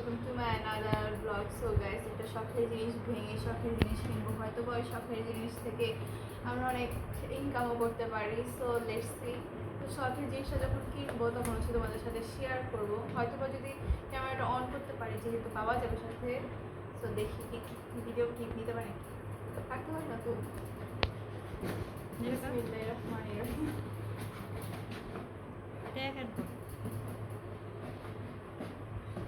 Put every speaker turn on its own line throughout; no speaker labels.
Welcome to my another blog. So guys, একটা শখের জিনিস ভেঙে শখের জিনিস কিনবো, হয়তো বা ওই শখের জিনিস থেকে আমরা অনেক ইনকামও করতে পারি। So let's see. তো শখের জিনিসটা যখন কিনবো তখন হচ্ছে তোমাদের সাথে শেয়ার করবো, হয়তো বা যদি ক্যামেরাটা অন করতে পারি, যেহেতু পাওয়া যাবে সাথে। সো দেখি কি ভিডিও ক্লিপ নিতে পারি, কাটতে হয় না তো। বিসমিল্লাহির রহমানির রহিম।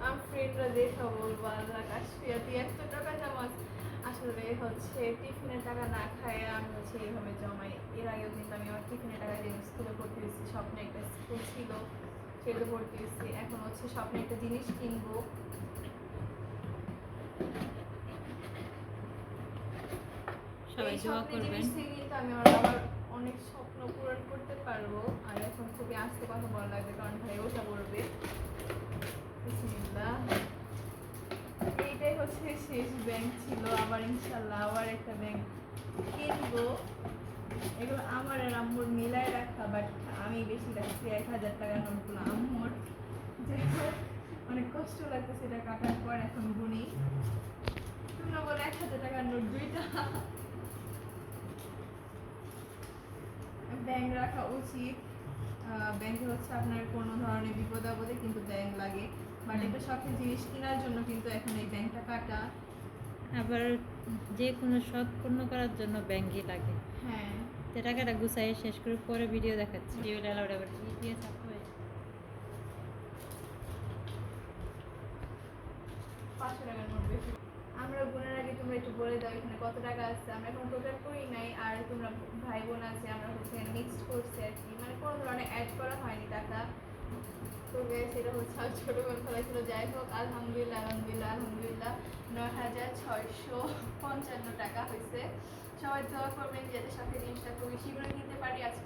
আমার ফ্রেন্ডরা দেখে বলবো, আল্লাহ কাশফিয়া তুই এত টাকা জমাস। আসলে হচ্ছে টিফিনের টাকা না খায় আমি হচ্ছে এইভাবে জমাই। এর আগেও কিন্তু আমি আমার টিফিনের টাকা দিয়ে স্কুলে ভর্তি হয়েছি, স্বপ্নে একটা স্কুল ছিল সেগুলো ভর্তি হয়েছি। এখন হচ্ছে স্বপ্নে একটা জিনিস কিনবো, এই স্বপ্নের জিনিস থেকে কিন্তু আমি আমার অনেক স্বপ্ন পূরণ করতে পারবো। আর এখন খুবই আস্তে কথা বলা লাগবে, কারণ ভাই ওঠা পড়বে। বিসমিল্লাহ। এইটাই হচ্ছে শেষ ব্যাংক ছিল, আবার ইনশাল্লাহ আবার একটা ব্যাংক কিনবো। এগুলো আমার আর আম্মুর মিলায় রাখা, বাট আমি বেশি রাখছি 1000 টাকার নোটগুলো আম্মুর। অনেক কষ্ট লাগতেছে এটা কাটার পর। এখন গুনি, তোমরা বলো 1000 টাকার নোট দুইটা ব্যাংক রাখা উচিত। ব্যাংকে হচ্ছে আপনার কোনো ধরনের বিপদ আপদে কিন্তু ব্যাংক লাগে, বাট একটা শখের জিনিস কেনার জন্য কিন্তু এখন এই ব্যাংকটা কাটা।
আবার যে কোনো শখ পূর্ণ করার জন্য ব্যাংকই লাগে।
হ্যাঁ,
তো টাকাটা গুছাই শেষ করে পরে ভিডিও দেখাচ্ছি। ভিডিওটা আলাদা আবার দিয়ে থাকবে।
500 টাকার নোট বেশি। আমরা বোনের আগে তোমরা একটু বলে দাও এখানে কত টাকা আছে। আমরা এখন টোটাল করি নাই, আর তোমরা ভাই বোন আছে, আমরা হচ্ছে মিক্সড করছি আর কি, মানে কোনো ধরনের অ্যাড করা হয়নি টাকা। তো সেটা হচ্ছে আর ছোটো করে ফেলাইছিল। যাই হোক, আলহামদুলিল্লাহ আলহামদুলিল্লাহ আলহামদুলিল্লাহ 9655 টাকা হয়েছে। সবাই দোয়া করবেন যাতে সাথে জিনিসটা খুবই শীঘ্রই কিনতে পারি। আজকে